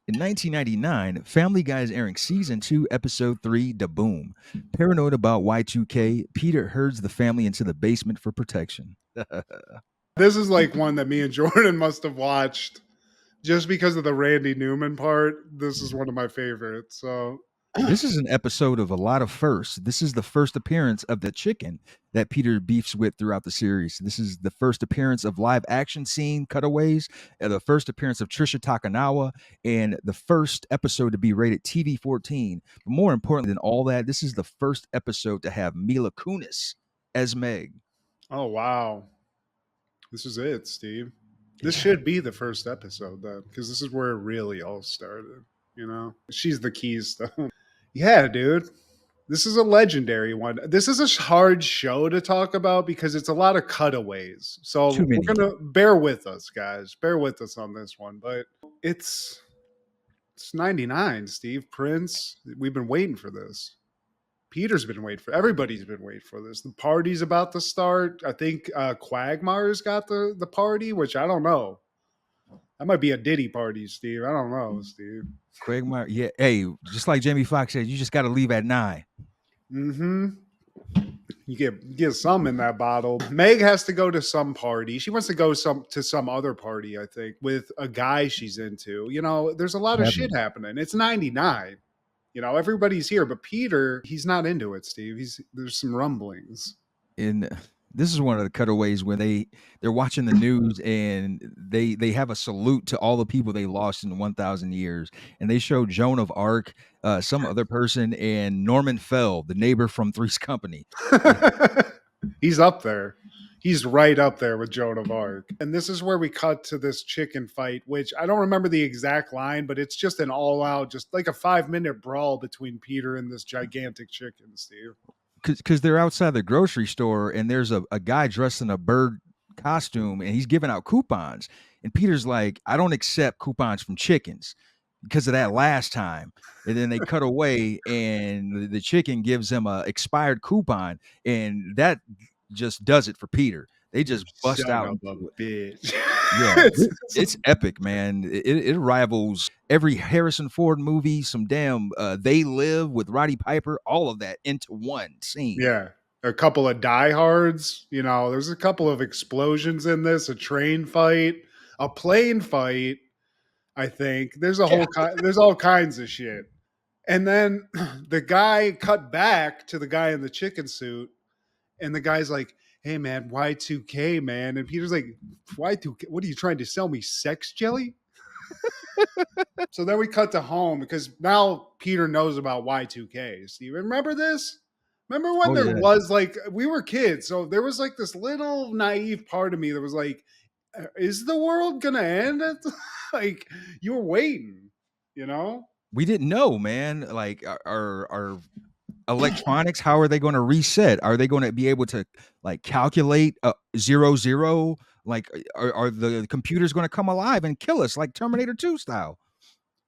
In 1999, Family Guy is airing season 2, episode 3, Da Boom. Paranoid about Y2K, Peter herds the family into the basement for protection. This is like one that me and Jordan must have watched just because of the Randy Newman part. This is one of my favorites. So This is an episode of a lot of firsts. This is the first appearance of the chicken that Peter beefs with throughout the series. This is the first appearance of live action scene cutaways, the first appearance of Trisha Takanawa, and the first episode to be rated TV 14. But more importantly than all that, this is the first episode to have Mila Kunis as Meg. oh wow. This is it, Steve. This should be the first episode then, because this is where it really all started. You know, she's the keystone. Yeah, dude. This is a legendary one. This is a hard show to talk about because it's a lot of cutaways. So Too many. we're gonna bear with us, guys. Bear with us on this one. But it's 99, Steve. Prince. We've been waiting for this. Peter's been waiting for. Everybody's been waiting for this. The party's about to start. I think Quagmire's got the party, which I don't know. That might be a Diddy party, Steve. I don't know, Steve. Quagmire. Yeah. Hey, just like Jamie Foxx said, you just got to leave at 9. Mm-hmm. You get some in that bottle. Meg has to go to some party. She wants to go to some other party, I think, with a guy she's into. You know, there's a lot of shit happening. It's 99. You know, everybody's here, but Peter, he's not into it, Steve. There's some rumblings. And this is one of the cutaways where they're watching the news and they have a salute to all the people they lost in 1,000 years, and they show Joan of Arc, some other person, and Norman Fell, the neighbor from Three's Company. He's up there. He's right up there with Joan of Arc. And this is where we cut to this chicken fight, which I don't remember the exact line, but it's just an all-out, just like a 5-minute brawl between Peter and this gigantic chicken, Steve. Because they're outside the grocery store and there's a guy dressed in a bird costume and he's giving out coupons. And Peter's like, I don't accept coupons from chickens because of that last time. And then they cut away and the chicken gives him a expired coupon, and that just does it for Peter. They just bust Son out. of a bitch. Yeah, it's epic, man. It rivals every Harrison Ford movie, some damn They Live with Roddy Piper, all of that into one scene. Yeah. A couple of diehards, you know, there's a couple of explosions in this, a train fight, a plane fight, I think. There's there's all kinds of shit. And then the guy cut back to the guy in the chicken suit, and the guy's like, hey man, Y2K, man. And Peter's like, Y2K, what are you trying to sell me, sex jelly? So then we cut to home because now Peter knows about Y2K. Steve, remember this? Remember when was like, we were kids, so there was like this little naive part of me that was like, is the world gonna end? Like, you were waiting, you know? We didn't know, man. Like our electronics, how are they going to reset? Are they going to be able to like calculate 0-0? Like, are the computers going to come alive and kill us like Terminator 2 style?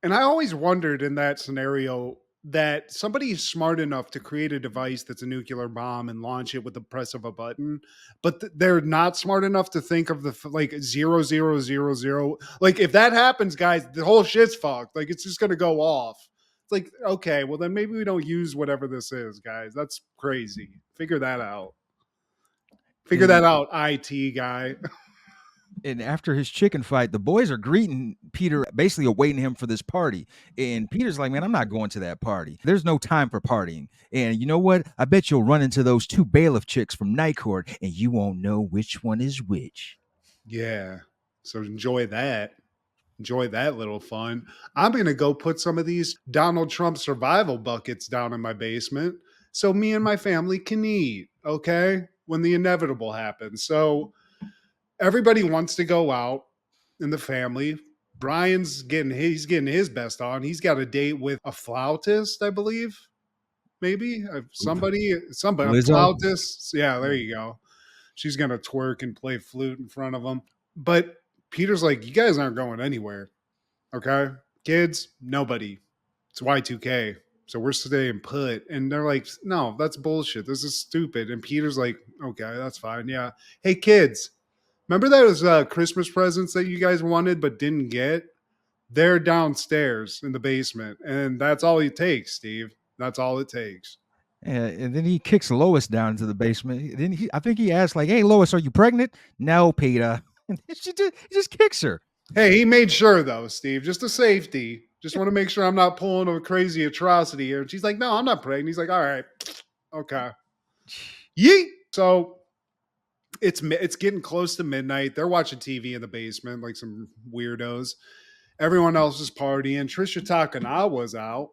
And I always wondered in that scenario that somebody is smart enough to create a device that's a nuclear bomb and launch it with the press of a button, but they're not smart enough to think of the like 0000. Like, if that happens, guys, the whole shit's fucked. Like, it's just going to go off. It's like, okay, well then maybe we don't use whatever this is, guys. That's crazy. Figure that out. Figure that out, IT guy. And after his chicken fight, the boys are greeting Peter, basically awaiting him for this party. And Peter's like, man, I'm not going to that party. There's no time for partying. And you know what? I bet you'll run into those 2 bailiff chicks from Night Court and you won't know which one is which. Yeah. So enjoy that. Enjoy that little fun. I'm going to go put some of these Donald Trump survival buckets down in my basement so me and my family can eat, okay? When the inevitable happens. So everybody wants to go out in the family. Brian's getting his best on. He's got a date with a flautist, I believe. Maybe somebody, a flautist. Yeah, there you go. She's going to twerk and play flute in front of him. But Peter's like, you guys aren't going anywhere. Okay? Kids, nobody. It's Y2K. So we're staying put. And they're like, no, that's bullshit. This is stupid. And Peter's like, okay, that's fine. Yeah. Hey, kids, remember those Christmas presents that you guys wanted but didn't get? They're downstairs in the basement, and that's all it takes, Steve. That's all it takes. And then he kicks Lois down into the basement. Then I think he asked, like, "Hey, Lois, are you pregnant?" No, Peter. He just kicks her. Hey, he made sure though, Steve, just a safety. Just want to make sure I'm not pulling a crazy atrocity here. And she's like, "No, I'm not pregnant." He's like, "All right, okay, yeet." So it's getting close to midnight. They're watching TV in the basement like some weirdos. Everyone else is partying. Trisha Takanawa's out.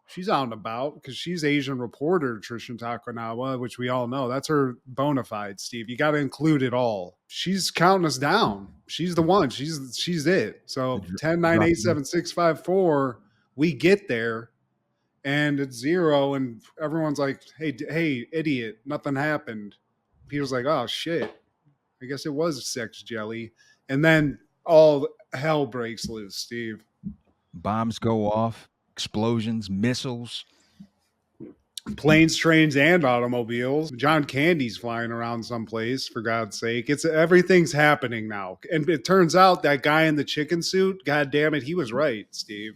She's out and about because she's Asian reporter Trisha Takanawa, which we all know. That's her bona fide, Steve. You got to include it all. She's counting us down. She's the one. She's it. So 10, 9, 8, 7, 6, 5, 4, we get there and it's 0. And everyone's like, hey, idiot, nothing happened. Peter's like, oh, shit. I guess it was sex jelly. And then all hell breaks loose, Steve. Bombs go off, explosions, missiles, planes, trains, and automobiles. John Candy's flying around someplace, for God's sake. Everything's happening now. And it turns out that guy in the chicken suit, God damn it, he was right, Steve.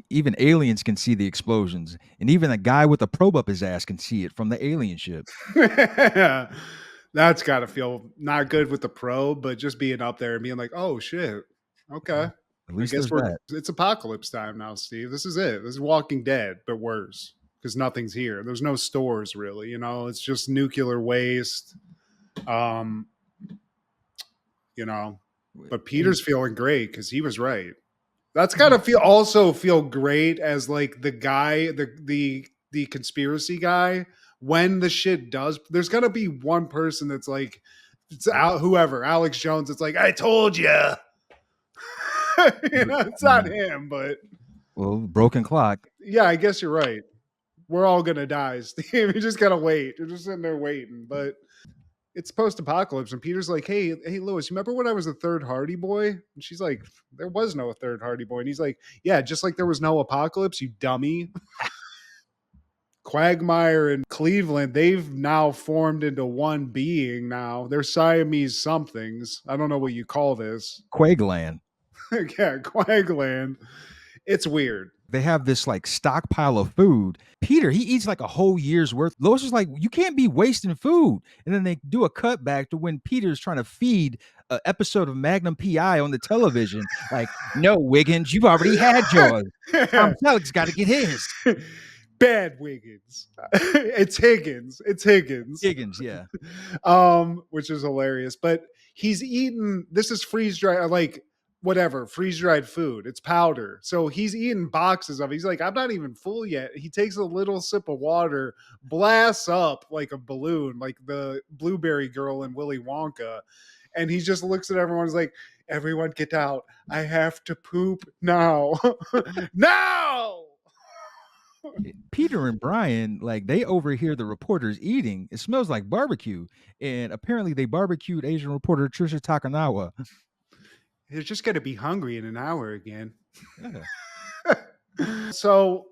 Even aliens can see the explosions. And even a guy with a probe up his ass can see it from the alien ship. That's got to feel not good with the probe, but just being up there and being like, oh, shit. Okay. At least I guess that. It's apocalypse time now, Steve. This is it. This is Walking Dead, but worse because nothing's here. There's no stores really, you know, it's just nuclear waste. You know, but Peter's feeling great because he was right. That's gotta feel great as like the guy, the conspiracy guy. When the shit does, there's gotta be one person that's like, it's whoever, Alex Jones. It's like, I told you. You know, it's not him, but broken clock. Yeah, I guess you're right. We're all gonna die, Steve. You just gotta wait. You're just sitting there waiting, but it's post-apocalypse, and Peter's like, "Hey, Lois, you remember when I was the third Hardy Boy?" And she's like, "There was no third Hardy Boy." And he's like, "Yeah, just like there was no apocalypse, you dummy." Quagmire and Cleveland, they've now formed into one being. Now they're Siamese somethings. I don't know what you call this. Quagland. Yeah, Quagland. It's weird. They have this like stockpile of food. Peter, he eats like a whole year's worth. Lois is like, you can't be wasting food. And then they do a cutback to when Peter's trying to feed an episode of Magnum PI on the television. Like, no, Wiggins, you've already had yours. Tom Selleck's got to get his. Bad Wiggins. It's Higgins. Higgins, yeah. Which is hilarious. But he's eaten, this is freeze-dried, like whatever, freeze-dried food. It's powder. So he's eating boxes of it. He's like, I'm not even full yet. He takes a little sip of water, blasts up like a balloon, like the blueberry girl in Willy Wonka. And he just looks at everyone and is like, everyone get out. I have to poop now. No! Peter and Brian, like, they overhear the reporters eating. It smells like barbecue. And apparently they barbecued Asian reporter Trisha Takanawa. They're just going to be hungry in an hour again. Yeah. So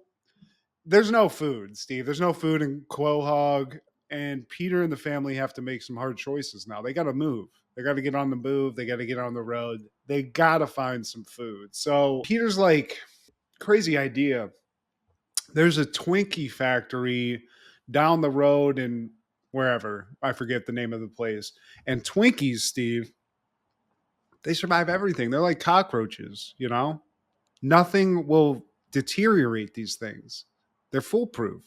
there's no food, Steve. There's no food in Quahog. And Peter and the family have to make some hard choices now. They got to move. They got to get on the move. They got to get on the road. They got to find some food. So Peter's like, crazy idea. There's a Twinkie factory down the road in wherever. I forget the name of the place. And Twinkies, Steve, they survive everything. They're like cockroaches, you know? Nothing will deteriorate these things. They're foolproof.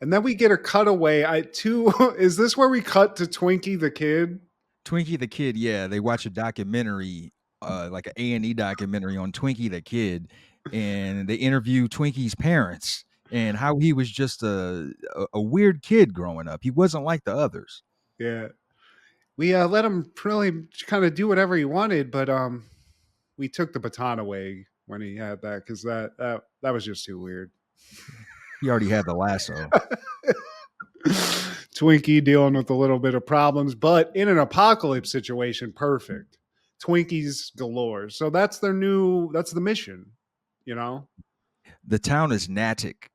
And then we get a cutaway. Is this where we cut to Twinkie the kid? Twinkie the kid, yeah. They watch a documentary, like an A&E documentary on Twinkie the kid. And they interview Twinkie's parents and how he was just a weird kid growing up. He wasn't like the others. Yeah. We let him really kind of do whatever he wanted, but we took the baton away when he had that because that was just too weird. He already had the lasso. Twinkie dealing with a little bit of problems, but in an apocalypse situation, perfect. Twinkies galore. So that's the mission. You know, the town is Natick,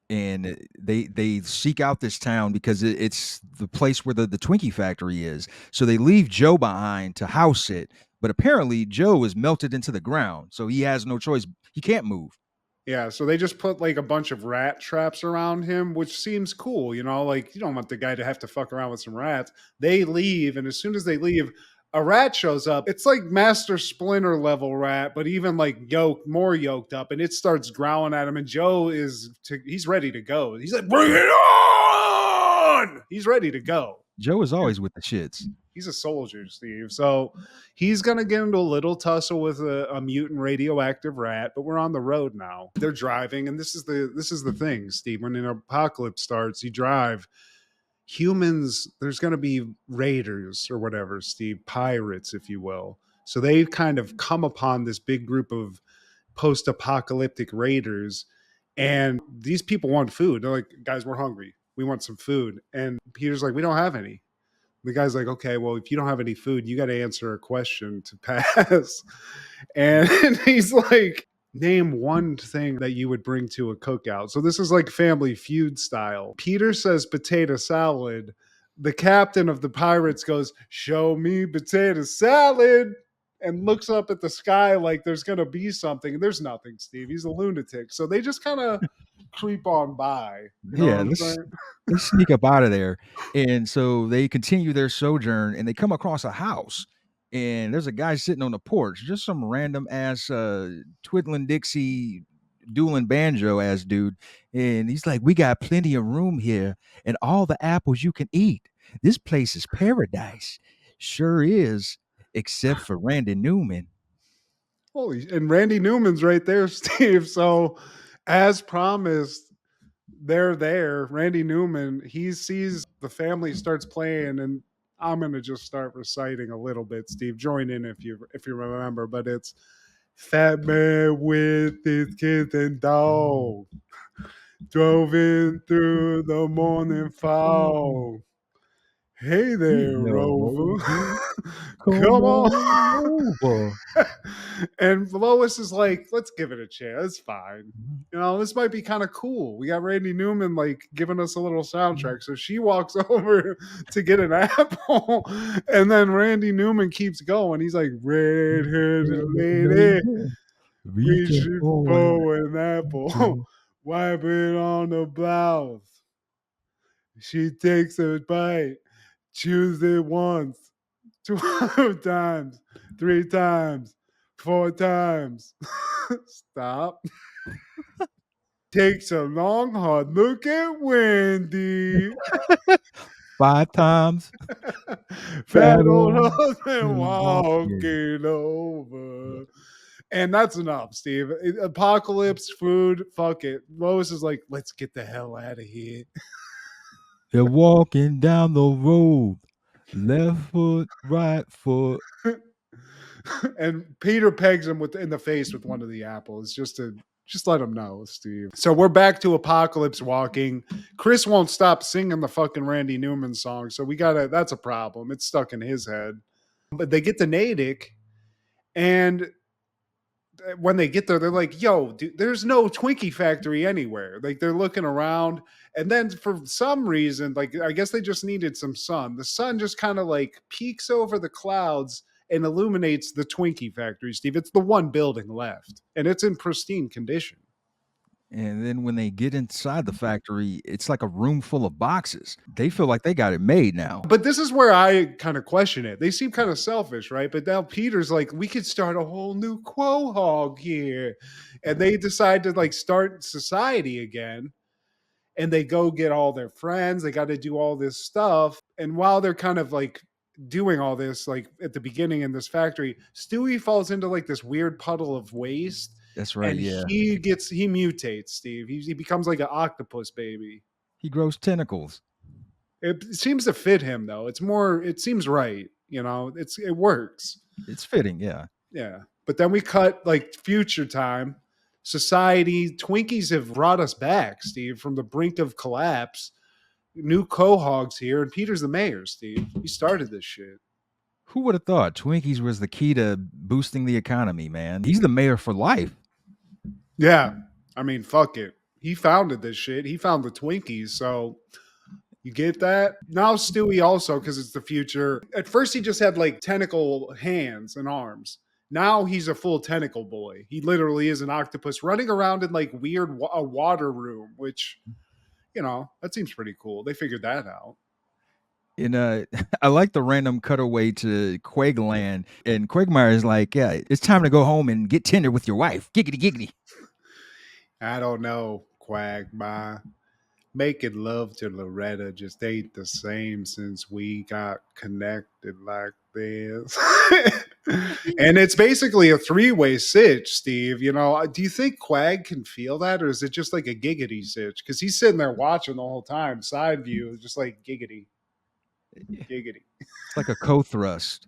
and they seek out this town because it's the place where the Twinkie factory is. So they leave Joe behind to house it, But apparently Joe is melted into the ground, so he has no choice. He can't move. Yeah, so they just put like a bunch of rat traps around him, which seems cool, you know, like you don't want the guy to have to fuck around with some rats. They leave, and as soon as they leave, a rat shows up. It's like Master Splinter level rat, but even like more yoked up, and it starts growling at him. And Joe he's ready to go. He's like, bring it on! He's ready to go. Joe is always with the shits. He's a soldier, Steve. So he's gonna get into a little tussle with a mutant radioactive rat, but we're on the road now. They're driving, and this is the thing, Steve. When an apocalypse starts, you drive. Humans, there's gonna be raiders or whatever, Steve, pirates, if you will. So they've kind of come upon this big group of post-apocalyptic raiders, and these people want food. They're like, guys, we're hungry. We want some food. And Peter's like, we don't have any. The guy's like, okay, well, if you don't have any food, you got to answer a question to pass. And he's like, name one thing that you would bring to a cookout. So this is like Family Feud style. Peter says potato salad. The captain of the pirates goes, show me potato salad, and looks up at the sky like there's going to be something. And there's nothing, Steve. He's a lunatic. So they just kind of creep on by. You know Yeah, let's sneak up out of there. And so they continue their sojourn, and they come across a house, and there's a guy sitting on the porch, just some random ass twiddling Dixie dueling banjo ass dude. And he's like, we got plenty of room here and all the apples you can eat. This place is paradise. Sure is, except for Randy Newman. And Randy Newman's right there, Steve. So as promised, they're there. Randy Newman, he sees the family starts playing, and I'm gonna just start reciting a little bit. Steve, join in if you remember, but it's Fat Man with his kids and dog drove in through the morning fog. Hey there, Rover. Come on over. And Lois is like, let's give it a chance. It's fine. You know, this might be kind of cool. We got Randy Newman like giving us a little soundtrack. So she walks over to get an apple, and then Randy Newman keeps going. He's like, red-headed lady, reaching for an apple, wipe it on the blouse. She takes a bite, chews it once, 12 times, 3 times, 4 times. Stop. Takes a long, hard look at Wendy. 5 times. Fat old husband walking over. And that's enough, Steve. Apocalypse, food, fuck it. Lois is like, let's get the hell out of here. They're walking down the road, left foot, right foot. And Peter pegs him in the face with one of the apples just let him know, Steve. So we're back to Apocalypse walking. Chris won't stop singing the fucking Randy Newman song, so that's a problem. It's stuck in his head. But they get to Natick, and when they get there, they're like, yo, dude, there's no Twinkie factory anywhere. Like, they're looking around, and then for some reason, like, I guess they just needed some sun. The sun just kind of like peeks over the clouds and illuminates the Twinkie factory, Steve. It's the one building left, and it's in pristine condition. And then when they get inside the factory, it's like a room full of boxes. They feel like they got it made now. But this is where I kind of question it. They seem kind of selfish, right? But now Peter's like, we could start a whole new Quahog here. And they decide to like start society again. And they go get all their friends. They got to do all this stuff. And while they're kind of like doing all this, like at the beginning in this factory, Stewie falls into like this weird puddle of waste. That's right. And yeah. he mutates, Steve. He becomes like an octopus baby. He grows tentacles. It seems to fit him though. It seems right. You know, it works. It's fitting. Yeah. Yeah. But then we cut like future time. Society, Twinkies have brought us back, Steve, from the brink of collapse. New Quahogs here, and Peter's the mayor, Steve. He started this shit. Who would have thought Twinkies was the key to boosting the economy, man? He's the mayor for life. Yeah. I mean, fuck it. He founded this shit. He found the Twinkies. So You get that? Now Stewie also, because it's the future. At first he just had like tentacle hands and arms. Now he's a full tentacle boy. He literally is an octopus running around in like weird a water room, which, that seems pretty cool. They figured that out. And I like the random cutaway to Quagland, and Quagmire is like, "Yeah, it's time to go home and get tender with your wife." Giggity giggity. I don't know, Quagmire. Making love to Loretta just ain't the same since we got connected like this. And it's basically a three-way sitch, Steve. Do you think Quag can feel that, or is it just like a giggity sitch? Because he's sitting there watching the whole time, side view, just like giggity. Giggity. It's like a co-thrust.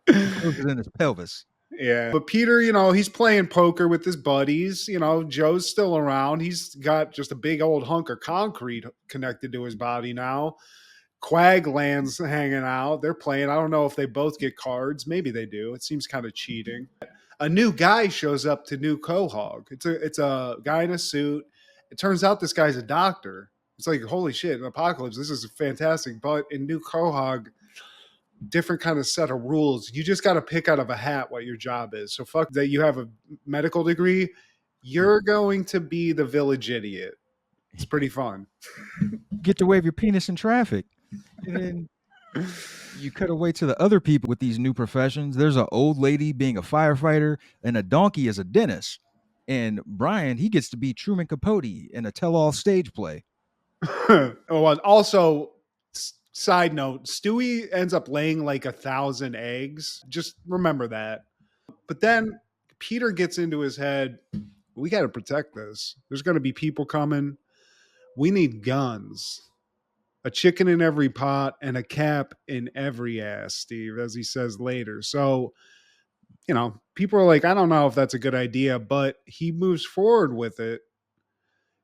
He feels it in his pelvis. Yeah. But Peter, he's playing poker with his buddies. Joe's still around. He's got just a big old hunk of concrete connected to his body now. Quagland's hanging out. They're playing. I don't know if they both get cards. Maybe they do. It seems kind of cheating. A new guy shows up to New Quahog. It's a guy in a suit. It turns out this guy's a doctor. It's like, holy shit, an apocalypse. This is fantastic. But in New Quahog, different kind of set of rules. You just got to pick out of a hat what your job is. So fuck that you have a medical degree. You're going to be the village idiot. It's pretty fun. Get to wave your penis in traffic. And then you cut away to the other people with these new professions. There's an old lady being a firefighter, and a donkey as a dentist. And Brian, he gets to be Truman Capote in a tell-all stage play. Oh, and also, side note, Stewie ends up laying like 1,000 eggs. Just remember that. But then Peter gets into his head, we got to protect this. There's going to be people coming. We need guns. A chicken in every pot and a cap in every ass, Steve, as he says later. So, people are like, I don't know if that's a good idea, but he moves forward with it,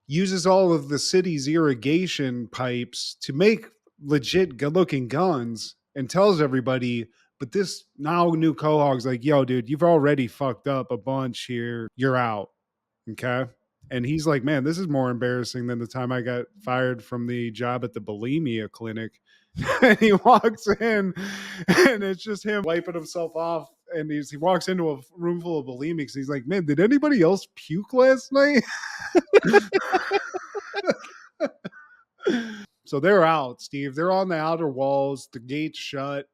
uses all of the city's irrigation pipes to make legit good looking guns, and tells everybody, but this now New Quahog's like, yo, dude, you've already fucked up a bunch here. You're out. Okay. And he's like, man, this is more embarrassing than the time I got fired from the job at the bulimia clinic. And he walks in and it's just him wiping himself off. And he walks into a room full of bulimics. He's like, man, did anybody else puke last night? So they're out, Steve. They're on the outer walls. The gate's shut.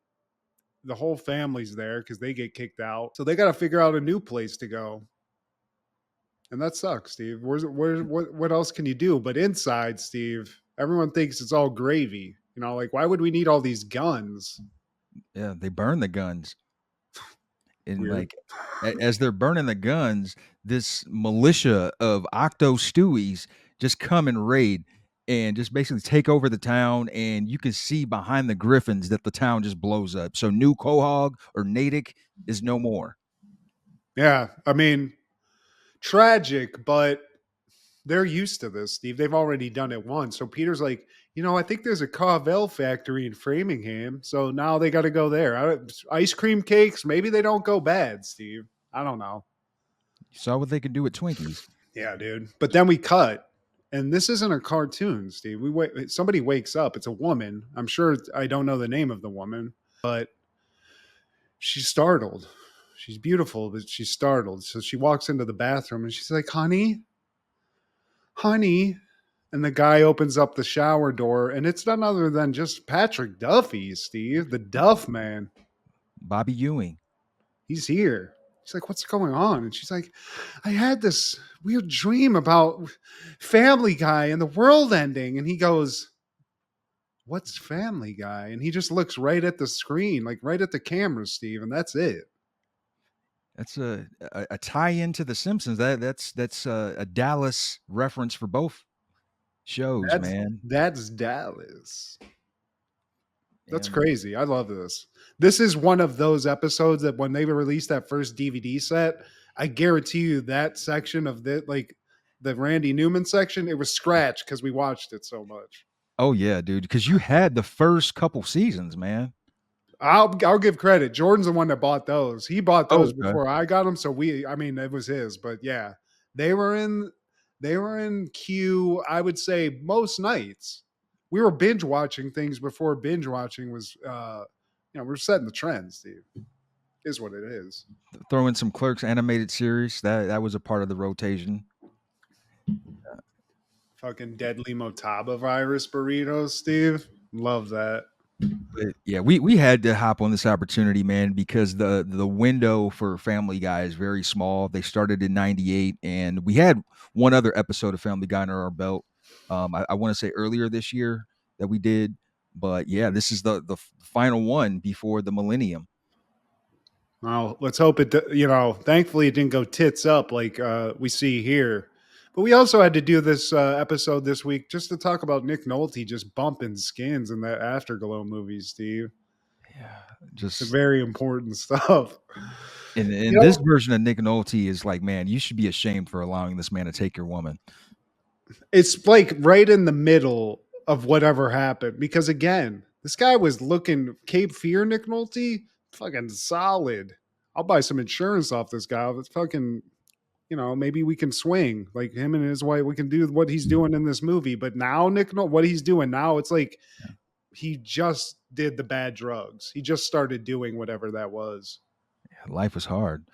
The whole family's there because they get kicked out. So they got to figure out a new place to go. And that sucks, Steve. What else can you do? But inside, Steve, everyone thinks it's all gravy. Like, why would we need all these guns? Yeah, they burn the guns. And Weird. like, as they're burning the guns, this militia of Octo Stewies just come and raid and just basically take over the town. And you can see behind the griffins that the town just blows up. So New Quahog or Natick is no more. Yeah, I mean, tragic, but they're used to this, Steve. They've already done it once. So Peter's like, I think there's a Carvel factory in Framingham. So now they got to go there. Ice cream cakes, maybe they don't go bad, Steve. I don't know. You saw what they could do with Twinkies. Yeah, dude. But then we cut. And this isn't a cartoon, Steve. Somebody wakes up. It's a woman. I'm sure I don't know the name of the woman, but she's startled. She's beautiful, but she's startled. So she walks into the bathroom and she's like, honey. And the guy opens up the shower door, and it's none other than just Patrick Duffy, Steve, the Duff Man. Bobby Ewing. He's here. He's like, what's going on? And she's like, I had this weird dream about Family Guy and the world ending. And he goes, what's Family Guy? And he just looks right at the screen, like right at the camera, Steve, and that's it. That's a tie-in to The Simpsons. That's a Dallas reference for both shows, man. That's Dallas. That's crazy. I love this. This is one of those episodes that when they released that first DVD set, I guarantee you that section of the Randy Newman section, it was scratched because we watched it so much. Oh yeah, dude. Because you had the first couple seasons, man. I'll give credit. Jordan's the one that bought those. He bought those before I got them. So it was his, but yeah, they were in queue, I would say most nights. we were binge watching things before binge watching was, we're setting the trend, Steve. Is what it is. Throw in some Clerks animated series. That was a part of the rotation. Fucking deadly Motaba virus burritos, Steve. Love that. But yeah, we had to hop on this opportunity, man, because the window for Family Guy is very small. They started in '98, and we had one other episode of Family Guy under our belt. I want to say earlier this year that we did, but yeah, this is the final one before the millennium. Well, let's hope it, thankfully it didn't go tits up like we see here. But we also had to do this episode this week just to talk about Nick Nolte just bumping skins in that Afterglow movie, Steve. Yeah, It's just very important stuff. in this version of Nick Nolte is like, man, you should be ashamed for allowing this man to take your woman. It's like right in the middle of whatever happened because again, this guy was looking Cape Fear Nick Nolte, fucking solid. I'll buy some insurance off this guy. It's fucking, maybe we can swing like him and his wife. We can do what he's doing in this movie. But now Nick, what he's doing now, it's like he just did the bad drugs. He just started doing whatever that was. Life was hard.